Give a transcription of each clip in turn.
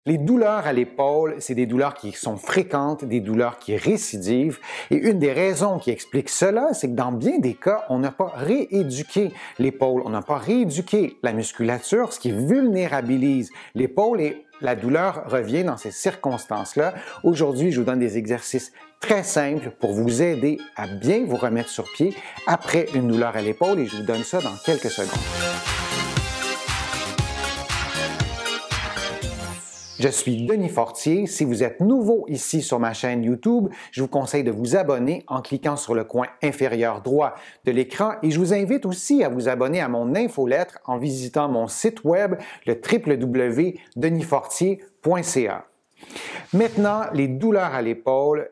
Les douleurs à l'épaule, c'est des douleurs qui sont fréquentes, des douleurs qui récidivent. Et une des raisons qui explique cela, c'est que dans bien des cas, on n'a pas rééduqué l'épaule, on n'a pas rééduqué la musculature, ce qui vulnérabilise l'épaule et la douleur revient dans ces circonstances-là. Aujourd'hui, je vous donne des exercices très simples pour vous aider à bien vous remettre sur pied après une douleur à l'épaule et je vous donne ça dans quelques secondes. Je suis Denis Fortier. Si vous êtes nouveau ici sur ma chaîne YouTube, je vous conseille de vous abonner en cliquant sur le coin inférieur droit de l'écran et je vous invite aussi à vous abonner à mon infolettre en visitant mon site web, le www.denisfortier.ca. Maintenant, les douleurs à l'épaule,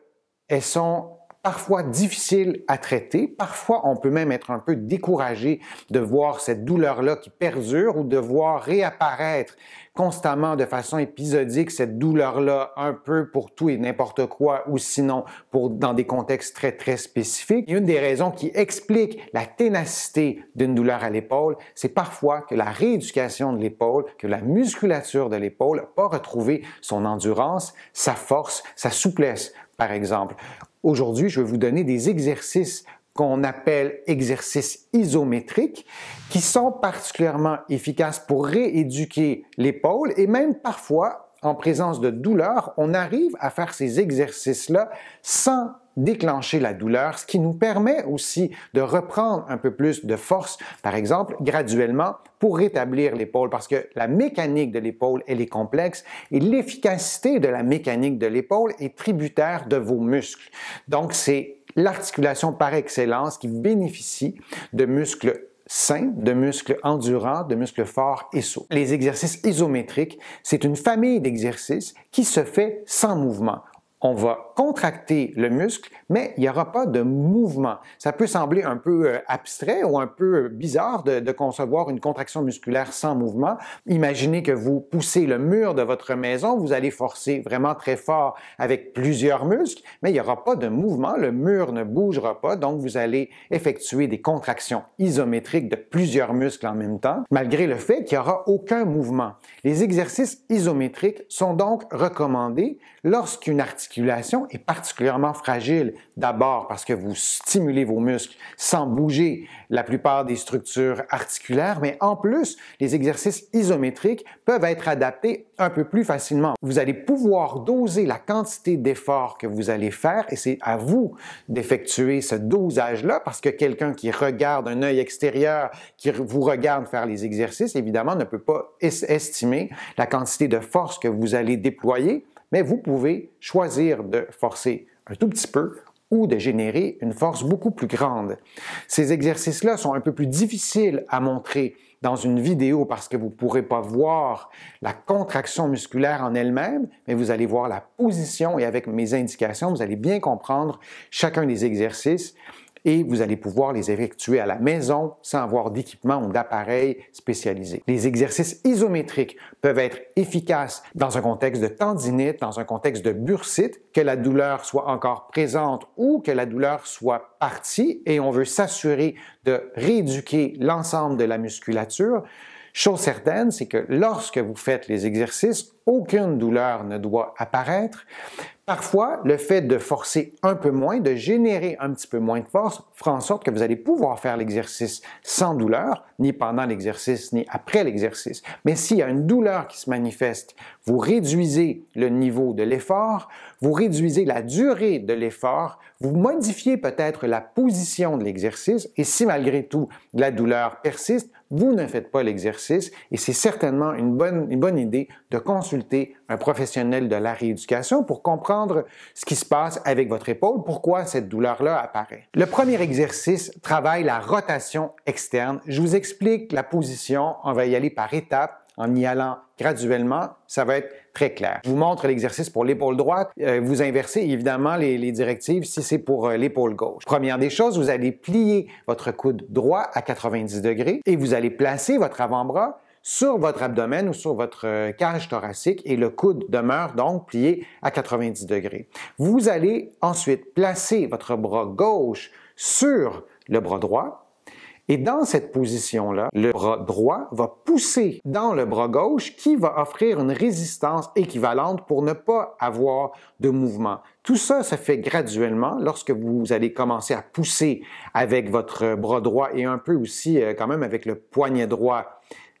elles sont parfois difficiles à traiter. Parfois, on peut même être un peu découragé de voir cette douleur-là qui perdure ou de voir réapparaître constamment de façon épisodique cette douleur-là un peu pour tout et n'importe quoi ou sinon dans des contextes très spécifiques. Et une des raisons qui explique la ténacité d'une douleur à l'épaule, c'est parfois que la rééducation de l'épaule, que la musculature de l'épaule n'a pas retrouvé son endurance, sa force, sa souplesse, par exemple. Aujourd'hui, je vais vous donner des exercices qu'on appelle exercices isométriques qui sont particulièrement efficaces pour rééduquer l'épaule et même parfois, en présence de douleur, on arrive à faire ces exercices-là sans déclencher la douleur, ce qui nous permet aussi de reprendre un peu plus de force, par exemple, graduellement pour rétablir l'épaule, parce que la mécanique de l'épaule, elle est complexe et l'efficacité de la mécanique de l'épaule est tributaire de vos muscles. Donc, c'est l'articulation par excellence qui bénéficie de muscles sains, de muscles endurants, de muscles forts et souples. Les exercices isométriques, c'est une famille d'exercices qui se fait sans mouvement. On va contracter le muscle, mais il n'y aura pas de mouvement. Ça peut sembler un peu abstrait ou un peu bizarre de concevoir une contraction musculaire sans mouvement. Imaginez que vous poussez le mur de votre maison, vous allez forcer vraiment très fort avec plusieurs muscles, mais il n'y aura pas de mouvement, le mur ne bougera pas, donc vous allez effectuer des contractions isométriques de plusieurs muscles en même temps, malgré le fait qu'il n'y aura aucun mouvement. Les exercices isométriques sont donc recommandés lorsqu'une articulation est particulièrement fragile. D'abord parce que vous stimulez vos muscles sans bouger la plupart des structures articulaires, mais en plus, les exercices isométriques peuvent être adaptés un peu plus facilement. Vous allez pouvoir doser la quantité d'efforts que vous allez faire et c'est à vous d'effectuer ce dosage-là parce que quelqu'un qui regarde un œil extérieur, qui vous regarde faire les exercices, évidemment, ne peut pas estimer la quantité de force que vous allez déployer, mais vous pouvez choisir de forcer un tout petit peu ou de générer une force beaucoup plus grande. Ces exercices-là sont un peu plus difficiles à montrer dans une vidéo parce que vous ne pourrez pas voir la contraction musculaire en elle-même, mais vous allez voir la position et avec mes indications, vous allez bien comprendre chacun des exercices et vous allez pouvoir les effectuer à la maison sans avoir d'équipement ou d'appareil spécialisé. Les exercices isométriques peuvent être efficaces dans un contexte de tendinite, dans un contexte de bursite, que la douleur soit encore présente ou que la douleur soit partie et on veut s'assurer de rééduquer l'ensemble de la musculature. Chose certaine, c'est que lorsque vous faites les exercices, aucune douleur ne doit apparaître. Parfois, le fait de forcer un peu moins, de générer un petit peu moins de force, fera en sorte que vous allez pouvoir faire l'exercice sans douleur, ni pendant l'exercice, ni après l'exercice. Mais s'il y a une douleur qui se manifeste, vous réduisez le niveau de l'effort, vous réduisez la durée de l'effort, vous modifiez peut-être la position de l'exercice et si malgré tout la douleur persiste, vous ne faites pas l'exercice et c'est certainement une bonne idée de consulter un professionnel de la rééducation pour comprendre ce qui se passe avec votre épaule, pourquoi cette douleur-là apparaît. Le premier exercice travaille la rotation externe. Je vous explique la position, on va y aller par étapes. En y allant graduellement, ça va être très clair. Je vous montre l'exercice pour l'épaule droite. Vous inversez évidemment les directives si c'est pour l'épaule gauche. Première des choses, vous allez plier votre coude droit à 90 degrés et vous allez placer votre avant-bras sur votre abdomen ou sur votre cage thoracique et le coude demeure donc plié à 90 degrés. Vous allez ensuite placer votre bras gauche sur le bras droit Et dans cette position-là, le bras droit va pousser dans le bras gauche qui va offrir une résistance équivalente pour ne pas avoir de mouvement. Tout ça se fait graduellement lorsque vous allez commencer à pousser avec votre bras droit et un peu aussi quand même avec le poignet droit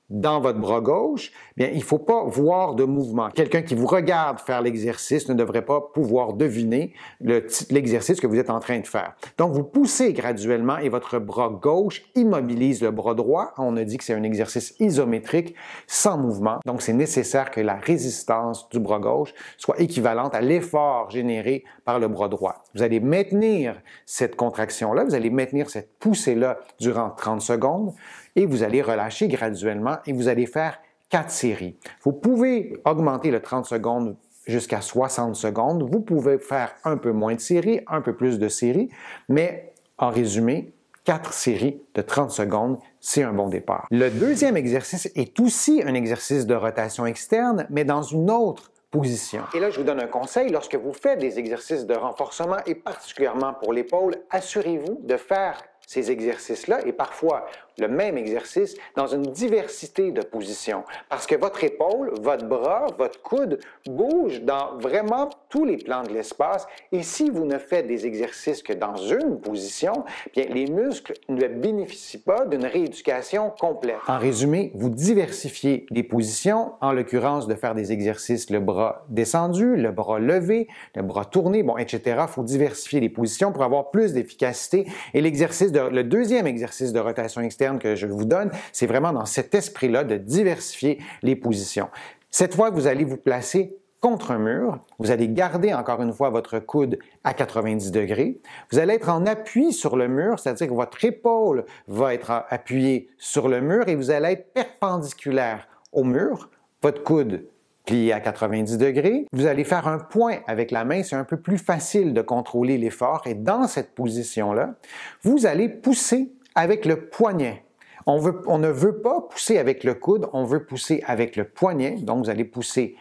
dans votre bras gauche, bien, il ne faut pas voir de mouvement. Quelqu'un qui vous regarde faire l'exercice ne devrait pas pouvoir deviner l'exercice que vous êtes en train de faire. Donc, vous poussez graduellement et votre bras gauche immobilise le bras droit. On a dit que c'est un exercice isométrique sans mouvement. Donc, c'est nécessaire que la résistance du bras gauche soit équivalente à l'effort généré par le bras droit. Vous allez maintenir cette contraction-là, vous allez maintenir cette poussée-là durant 30 secondes et vous allez relâcher graduellement et vous allez faire 4 séries. Vous pouvez augmenter le 30 secondes jusqu'à 60 secondes. Vous pouvez faire un peu moins de séries, un peu plus de séries, mais en résumé, 4 séries de 30 secondes, c'est un bon départ. Le deuxième exercice est aussi un exercice de rotation externe, mais dans une autre position. Et là, je vous donne un conseil. Lorsque vous faites des exercices de renforcement et particulièrement pour l'épaule, assurez-vous de faire ces exercices-là et parfois le même exercice dans une diversité de positions. Parce que votre épaule, votre bras, votre coude bougent dans vraiment tous les plans de l'espace et si vous ne faites des exercices que dans une position, bien, les muscles ne bénéficient pas d'une rééducation complète. En résumé, vous diversifiez les positions, en l'occurrence de faire des exercices le bras descendu, le bras levé, le bras tourné, bon, etc. Il faut diversifier les positions pour avoir plus d'efficacité et le deuxième exercice de rotation externe que je vous donne, c'est vraiment dans cet esprit-là de diversifier les positions. Cette fois, vous allez vous placer contre un mur. Vous allez garder encore une fois votre coude à 90 degrés. Vous allez être en appui sur le mur, c'est-à-dire que votre épaule va être appuyée sur le mur et vous allez être perpendiculaire au mur. Votre coude plié à 90 degrés. Vous allez faire un point avec la main, c'est un peu plus facile de contrôler l'effort et dans cette position-là, vous allez pousser avec le poignet. On ne veut pas pousser avec le coude, on veut pousser avec le poignet. Donc, vous allez pousser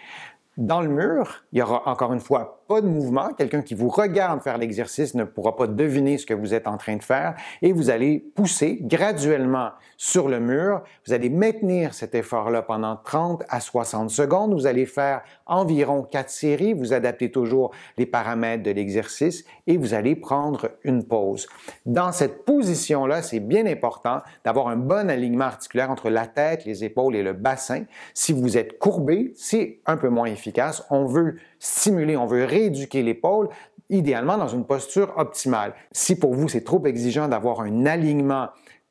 dans le mur. Il y aura encore une fois pas de mouvement. Quelqu'un qui vous regarde faire l'exercice ne pourra pas deviner ce que vous êtes en train de faire et vous allez pousser graduellement sur le mur. Vous allez maintenir cet effort-là pendant 30 à 60 secondes. Vous allez faire environ 4 séries. Vous adaptez toujours les paramètres de l'exercice et vous allez prendre une pause. Dans cette position-là, c'est bien important d'avoir un bon alignement articulaire entre la tête, les épaules et le bassin. Si vous êtes courbé, c'est un peu moins efficace. On veut stimuler, on veut rééduquer l'épaule, idéalement dans une posture optimale. Si pour vous, c'est trop exigeant d'avoir un alignement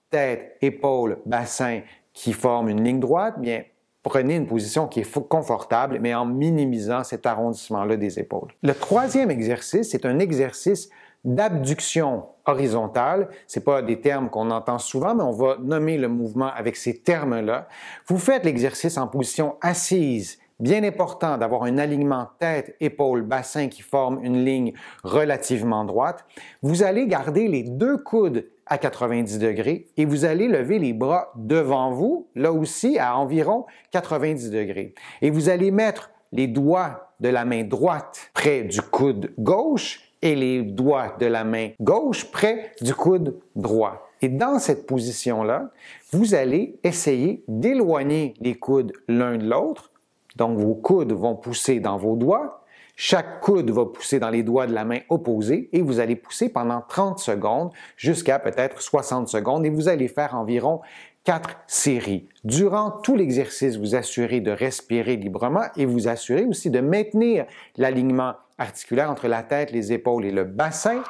tête, épaule, bassin qui forme une ligne droite, bien, prenez une position qui est confortable, mais en minimisant cet arrondissement-là des épaules. Le troisième exercice, c'est un exercice d'abduction horizontale. Ce n'est pas des termes qu'on entend souvent, mais on va nommer le mouvement avec ces termes-là. Vous faites l'exercice en position assise. Bien important d'avoir un alignement tête, épaule, bassin qui forme une ligne relativement droite. Vous allez garder les deux coudes à 90 degrés et vous allez lever les bras devant vous, là aussi à environ 90 degrés. Et vous allez mettre les doigts de la main droite près du coude gauche et les doigts de la main gauche près du coude droit. Et dans cette position-là, vous allez essayer d'éloigner les coudes l'un de l'autre. Donc, vos coudes vont pousser dans vos doigts. Chaque coude va pousser dans les doigts de la main opposée et vous allez pousser pendant 30 secondes jusqu'à peut-être 60 secondes et vous allez faire environ 4 séries. Durant tout l'exercice, vous assurez de respirer librement et vous assurez aussi de maintenir l'alignement articulaire entre la tête, les épaules et le bassin.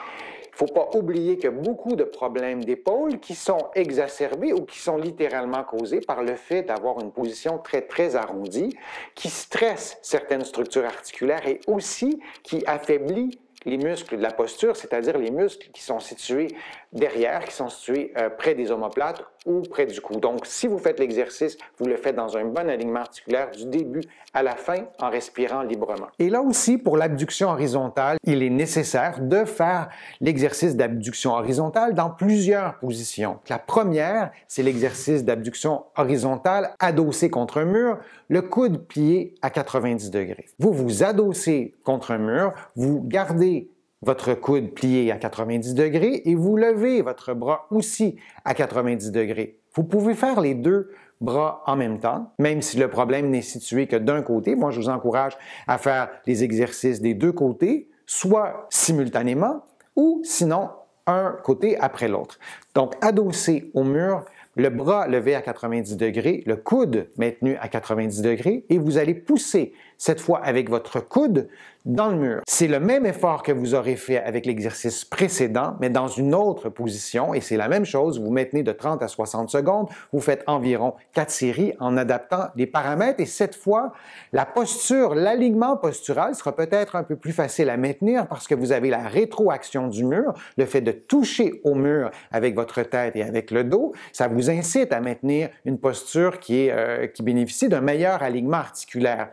Il ne faut pas oublier qu'il y a beaucoup de problèmes d'épaule qui sont exacerbés ou qui sont littéralement causés par le fait d'avoir une position très arrondie, qui stresse certaines structures articulaires et aussi qui affaiblit les muscles de la posture, c'est-à-dire les muscles qui sont situés derrière, qui sont situés près des omoplates ou près du cou. Donc, si vous faites l'exercice, vous le faites dans un bon alignement articulaire du début à la fin en respirant librement. Et là aussi, pour l'abduction horizontale, il est nécessaire de faire l'exercice d'abduction horizontale dans plusieurs positions. La première, c'est l'exercice d'abduction horizontale adossé contre un mur, le coude plié à 90 degrés. Vous vous adossez contre un mur, vous gardez votre coude plié à 90 degrés et vous levez votre bras aussi à 90 degrés. Vous pouvez faire les deux bras en même temps, même si le problème n'est situé que d'un côté. Moi, je vous encourage à faire les exercices des deux côtés, soit simultanément ou sinon un côté après l'autre. Donc, adossé au mur, le bras levé à 90 degrés, le coude maintenu à 90 degrés et vous allez pousser cette fois avec votre coude dans le mur. C'est le même effort que vous aurez fait avec l'exercice précédent, mais dans une autre position et c'est la même chose. Vous maintenez de 30 à 60 secondes, vous faites environ 4 séries en adaptant les paramètres et cette fois, la posture, l'alignement postural sera peut-être un peu plus facile à maintenir parce que vous avez la rétroaction du mur, le fait de toucher au mur avec votre tête et avec le dos, ça vous incite à maintenir une posture qui bénéficie d'un meilleur alignement articulaire.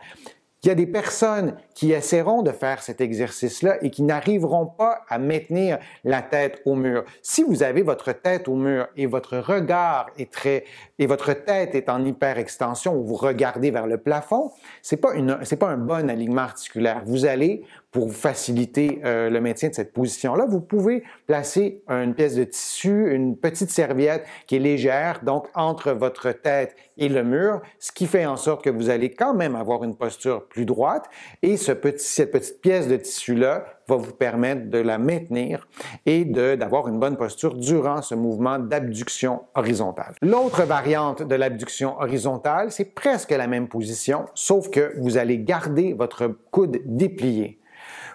Il y a des personnes qui essaieront de faire cet exercice-là et qui n'arriveront pas à maintenir la tête au mur. Si vous avez votre tête au mur et votre regard et votre tête est en hyperextension ou vous regardez vers le plafond, c'est pas un bon alignement articulaire. Vous allez, pour faciliter le maintien de cette position-là, vous pouvez placer une pièce de tissu, une petite serviette qui est légère, donc entre votre tête et le mur, ce qui fait en sorte que vous allez quand même avoir une posture plus droite et cette petite pièce de tissu-là va vous permettre de la maintenir et d'avoir une bonne posture durant ce mouvement d'abduction horizontale. L'autre variante de l'abduction horizontale, c'est presque la même position, sauf que vous allez garder votre coude déplié.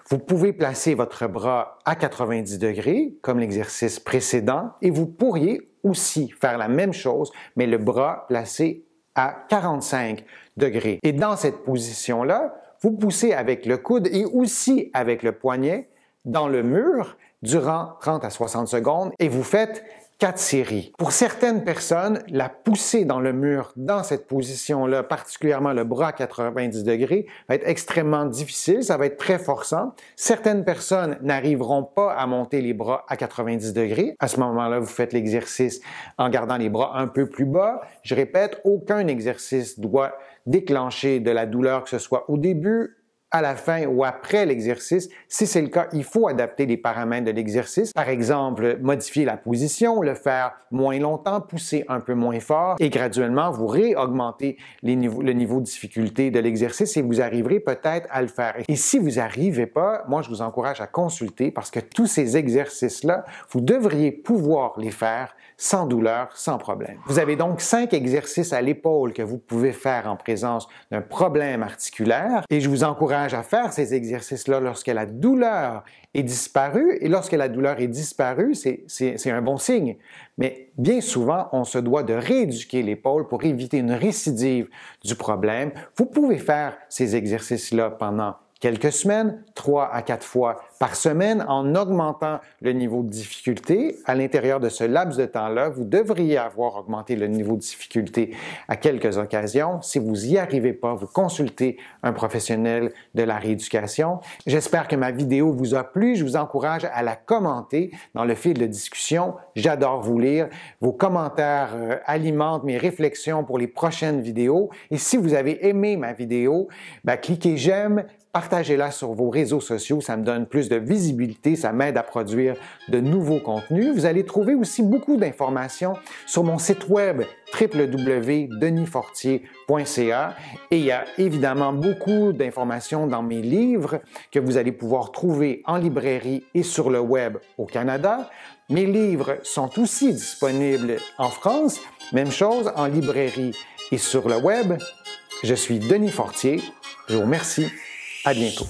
Vous pouvez placer votre bras à 90 degrés, comme l'exercice précédent, et vous pourriez aussi faire la même chose, mais le bras placé à 45 degrés. Et dans cette position-là, vous poussez avec le coude et aussi avec le poignet dans le mur durant 30 à 60 secondes et vous faites 4 séries. Pour certaines personnes, la poussée dans le mur dans cette position-là, particulièrement le bras à 90 degrés, va être extrêmement difficile, ça va être très forçant. Certaines personnes n'arriveront pas à monter les bras à 90 degrés. À ce moment-là, vous faites l'exercice en gardant les bras un peu plus bas. Je répète, aucun exercice doit déclencher de la douleur, que ce soit au début, à la fin ou après l'exercice. Si c'est le cas, il faut adapter les paramètres de l'exercice. Par exemple, modifier la position, le faire moins longtemps, pousser un peu moins fort et graduellement, vous réaugmentez le niveau de difficulté de l'exercice et vous arriverez peut-être à le faire. Et si vous n'arrivez pas, moi, je vous encourage à consulter parce que tous ces exercices-là, vous devriez pouvoir les faire sans douleur, sans problème. Vous avez donc 5 exercices à l'épaule que vous pouvez faire en présence d'un problème articulaire et je vous encourage à faire ces exercices-là lorsque la douleur est disparue. Et lorsque la douleur est disparue, c'est un bon signe. Mais bien souvent, on se doit de rééduquer l'épaule pour éviter une récidive du problème. Vous pouvez faire ces exercices-là pendant quelques semaines, 3 à 4 fois par semaine, en augmentant le niveau de difficulté. À l'intérieur de ce laps de temps-là, vous devriez avoir augmenté le niveau de difficulté à quelques occasions. Si vous n'y arrivez pas, vous consultez un professionnel de la rééducation. J'espère que ma vidéo vous a plu. Je vous encourage à la commenter dans le fil de discussion. J'adore vous lire. Vos commentaires alimentent mes réflexions pour les prochaines vidéos. Et si vous avez aimé ma vidéo, cliquez j'aime. Partagez-la sur vos réseaux sociaux, ça me donne plus de visibilité, ça m'aide à produire de nouveaux contenus. Vous allez trouver aussi beaucoup d'informations sur mon site web www.denisfortier.ca et il y a évidemment beaucoup d'informations dans mes livres que vous allez pouvoir trouver en librairie et sur le web au Canada. Mes livres sont aussi disponibles en France, même chose en librairie et sur le web. Je suis Denis Fortier, je vous remercie. À bientôt.